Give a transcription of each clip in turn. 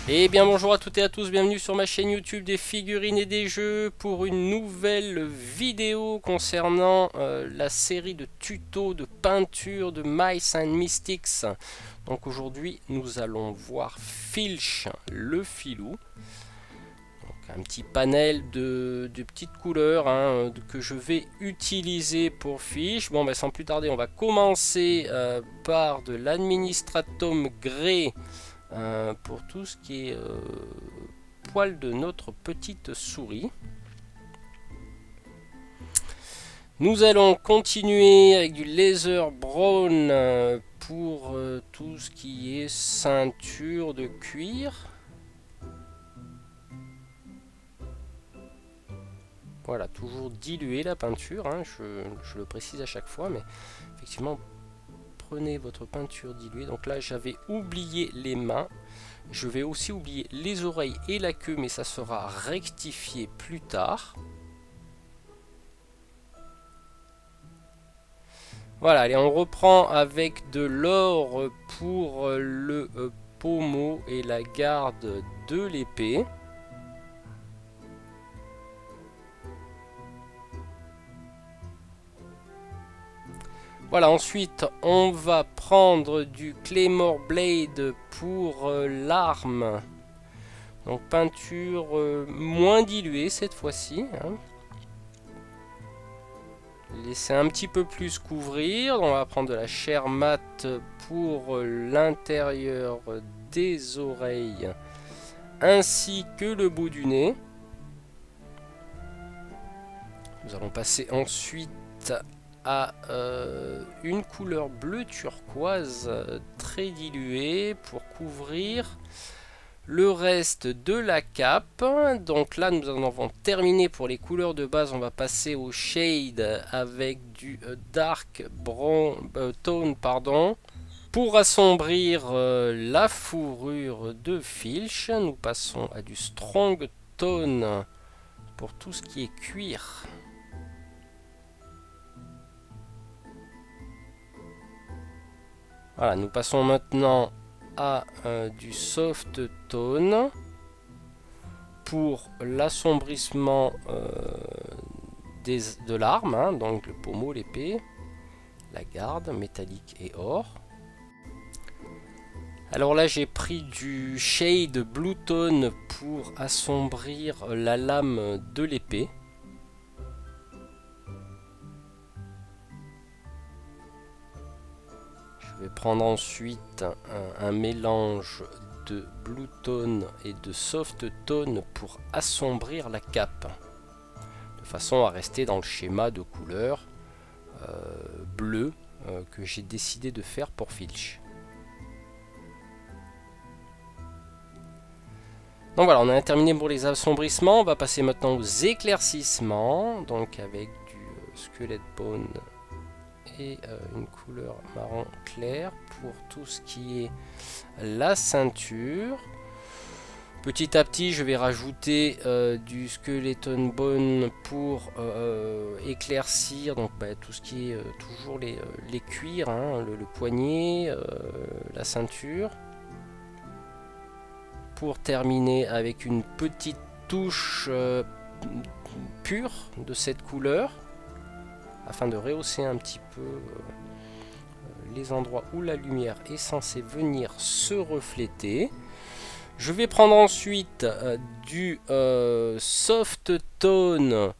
Eh bien bonjour à toutes et à tous, bienvenue sur ma chaîne YouTube des figurines et des jeux pour une nouvelle vidéo concernant la série de tutos de peinture de Mice and Mystics. Donc aujourd'hui nous allons voir Filch le filou. Donc un petit panel de petites couleurs que je vais utiliser pour Filch. Bon sans plus tarder on va commencer par de l'administratum grey. Pour tout ce qui est poil de notre petite souris. Nous allons continuer avec du laser brown pour tout ce qui est ceinture de cuir. Voilà, toujours diluer la peinture, je le précise à chaque fois, mais effectivement, prenez votre peinture diluée. Donc là, j'avais oublié les mains. Je vais aussi oublier les oreilles et la queue, mais ça sera rectifié plus tard. Voilà, allez, on reprend avec de l'or pour le pommeau et la garde de l'épée. Voilà, ensuite on va prendre du Claymore Blade pour l'arme. Donc peinture moins diluée cette fois-ci. Laisser un petit peu plus couvrir. On va prendre de la chair mat pour l'intérieur des oreilles ainsi que le bout du nez. Nous allons passer ensuite à une couleur bleu turquoise très diluée pour couvrir le reste de la cape. Donc là nous en avons terminé pour les couleurs de base. On va passer au shade avec du dark brown tone pour assombrir la fourrure de Filch. Nous passons à du strong tone pour tout ce qui est cuir. Voilà, nous passons maintenant à du soft tone pour l'assombrissement de l'arme, donc le pommeau, l'épée, la garde métallique et or. Alors là j'ai pris du shade blue tone pour assombrir la lame de l'épée. Je vais prendre ensuite un mélange de blue tone et de soft tone pour assombrir la cape, de façon à rester dans le schéma de couleur bleu que j'ai décidé de faire pour Filch. Donc voilà, on a terminé pour les assombrissements. On va passer maintenant aux éclaircissements, donc avec du squelette bone et une couleur marron clair pour tout ce qui est la ceinture. Petit à petit je vais rajouter du skeleton bone pour éclaircir donc tout ce qui est toujours les cuirs, le poignet, la ceinture, pour terminer avec une petite touche pure de cette couleur, afin de rehausser un petit peu les endroits où la lumière est censée venir se refléter. Je vais prendre ensuite du soft tone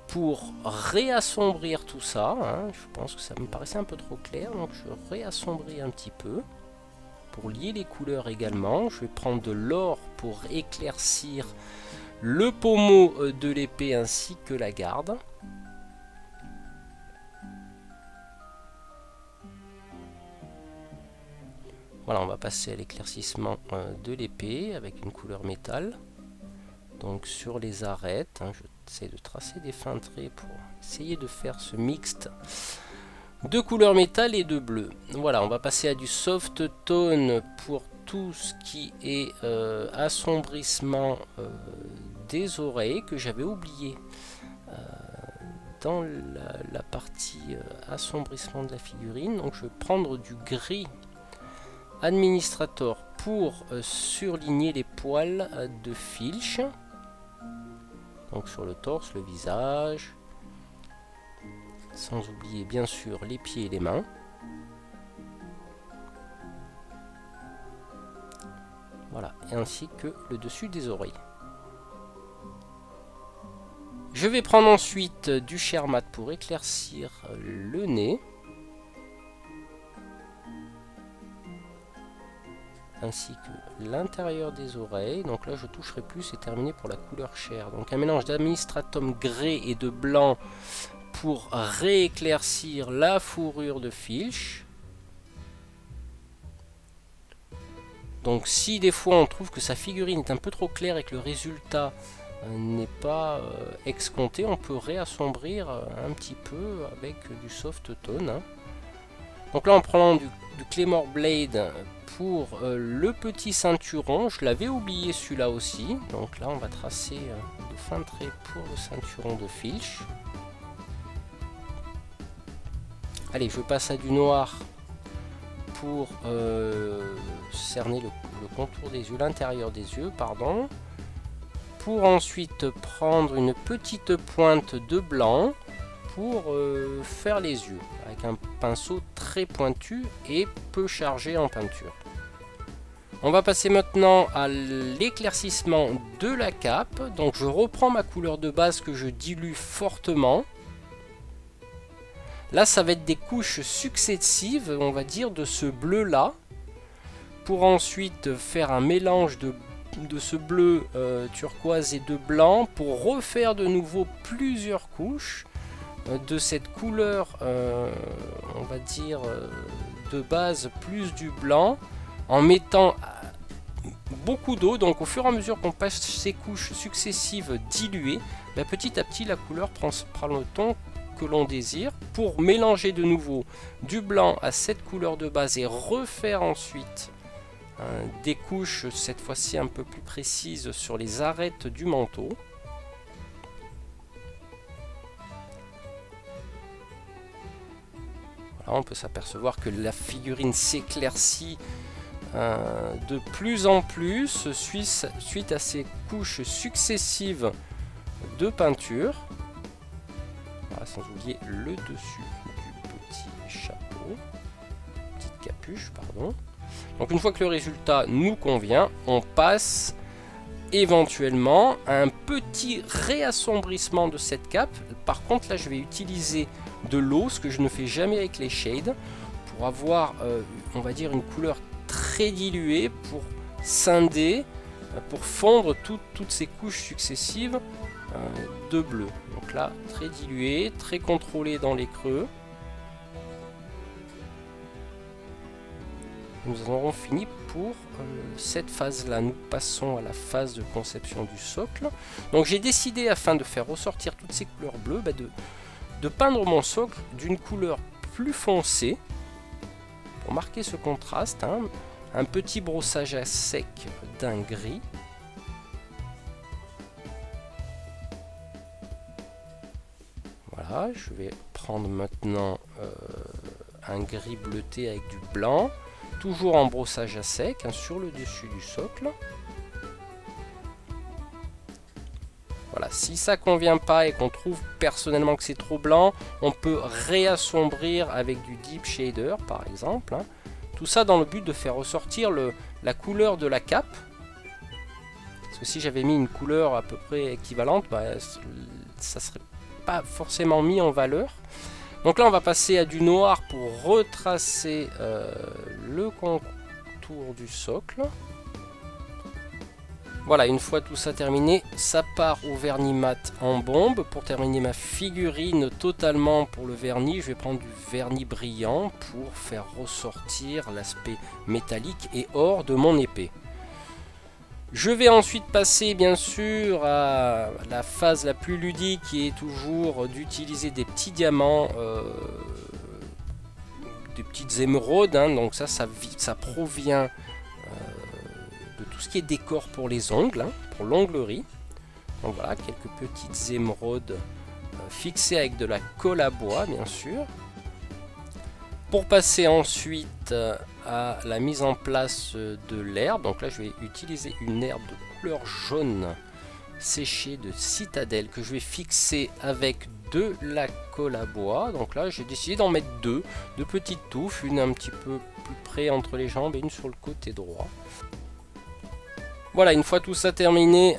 pour réassombrir tout ça. Je pense que ça me paraissait un peu trop clair, donc je réassombris un petit peu. Pour lier les couleurs également, je vais prendre de l'or pour éclaircir le pommeau de l'épée ainsi que la garde. Voilà, on va passer à l'éclaircissement de l'épée avec une couleur métal. Donc sur les arêtes, j'essaie de tracer des fins traits pour essayer de faire ce mixte de couleur métal et de bleu. Voilà, on va passer à du soft tone pour tout ce qui est assombrissement des oreilles que j'avais oublié dans la partie assombrissement de la figurine. Donc je vais prendre du gris Administrator pour surligner les poils de Filch. Donc sur le torse, le visage. Sans oublier bien sûr les pieds et les mains. Voilà, et ainsi que le dessus des oreilles. Je vais prendre ensuite du Shermat pour éclaircir le nez. Ainsi que l'intérieur des oreilles. Donc là je toucherai plus, c'est terminé pour la couleur chair. Donc un mélange d'administratum gris et de blanc pour rééclaircir la fourrure de Filch. Donc si des fois on trouve que sa figurine est un peu trop claire et que le résultat n'est pas escompté, on peut réassombrir un petit peu avec du soft tone. Hein. Donc là en prenant du Claymore Blade pour le petit ceinturon, je l'avais oublié celui-là aussi. Donc là on va tracer de fins traits pour le ceinturon de Filch. Allez, je passe à du noir pour cerner le contour des yeux, l'intérieur des yeux, pardon. Pour ensuite prendre une petite pointe de blanc pour faire les yeux, avec un pinceau très pointu et peu chargé en peinture. On va passer maintenant à l'éclaircissement de la cape. Donc je reprends ma couleur de base que je dilue fortement. Là, ça va être des couches successives, on va dire, de ce bleu-là, pour ensuite faire un mélange de ce bleu turquoise et de blanc, pour refaire de nouveau plusieurs couches de cette couleur, on va dire, de base, plus du blanc, en mettant beaucoup d'eau. Donc au fur et à mesure qu'on passe ces couches successives diluées, petit à petit la couleur prend le ton que l'on désire, pour mélanger de nouveau du blanc à cette couleur de base et refaire ensuite des couches, cette fois-ci un peu plus précises, sur les arêtes du manteau. Voilà, on peut s'apercevoir que la figurine s'éclaircit de plus en plus suite à ces couches successives de peinture. Voilà, sans oublier le dessus du petit chapeau, petite capuche, pardon. Donc une fois que le résultat nous convient, on passe éventuellement à un petit réassombrissement de cette cape. Par contre là je vais utiliser de l'eau, ce que je ne fais jamais avec les shades, pour avoir on va dire une couleur très diluée, pour scinder, pour fondre toutes ces couches successives de bleu. Donc là très dilué, très contrôlé dans les creux. Nous en aurons fini pour cette phase là. Nous passons à la phase de conception du socle. Donc j'ai décidé, afin de faire ressortir toutes ces couleurs bleues, de peindre mon socle d'une couleur plus foncée pour marquer ce contraste, hein. Un petit brossage à sec d'un gris. Voilà, je vais prendre maintenant un gris bleuté avec du blanc. Toujours en brossage à sec, hein, sur le dessus du socle. Voilà, si ça convient pas et qu'on trouve personnellement que c'est trop blanc, on peut réassombrir avec du deep shader par exemple. Hein. Tout ça dans le but de faire ressortir la couleur de la cape. Parce que si j'avais mis une couleur à peu près équivalente, ça serait pas forcément mis en valeur. Donc là on va passer à du noir pour retracer le contour du socle. Voilà, une fois tout ça terminé, ça part au vernis mat en bombe. Pour terminer ma figurine totalement pour le vernis, je vais prendre du vernis brillant pour faire ressortir l'aspect métallique et or de mon épée. Je vais ensuite passer bien sûr à la phase la plus ludique, qui est toujours d'utiliser des petits diamants, des petites émeraudes, hein. Donc ça provient de tout ce qui est décor pour les ongles, hein, pour l'onglerie. Donc voilà, quelques petites émeraudes fixées avec de la colle à bois bien sûr. Pour passer ensuite à la mise en place de l'herbe, donc là je vais utiliser une herbe de couleur jaune séchée de Citadelle que je vais fixer avec de la colle à bois. Donc là j'ai décidé d'en mettre deux petites touffes, une un petit peu plus près entre les jambes et une sur le côté droit. Voilà, une fois tout ça terminé,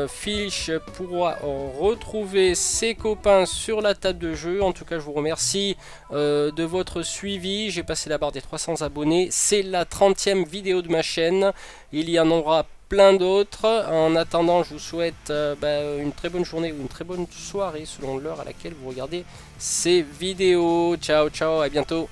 Filch pourra retrouver ses copains sur la table de jeu. En tout cas, je vous remercie de votre suivi. J'ai passé la barre des 300 abonnés. C'est la 30e vidéo de ma chaîne. Il y en aura plein d'autres. En attendant, je vous souhaite une très bonne journée ou une très bonne soirée selon l'heure à laquelle vous regardez ces vidéos. Ciao, ciao, à bientôt.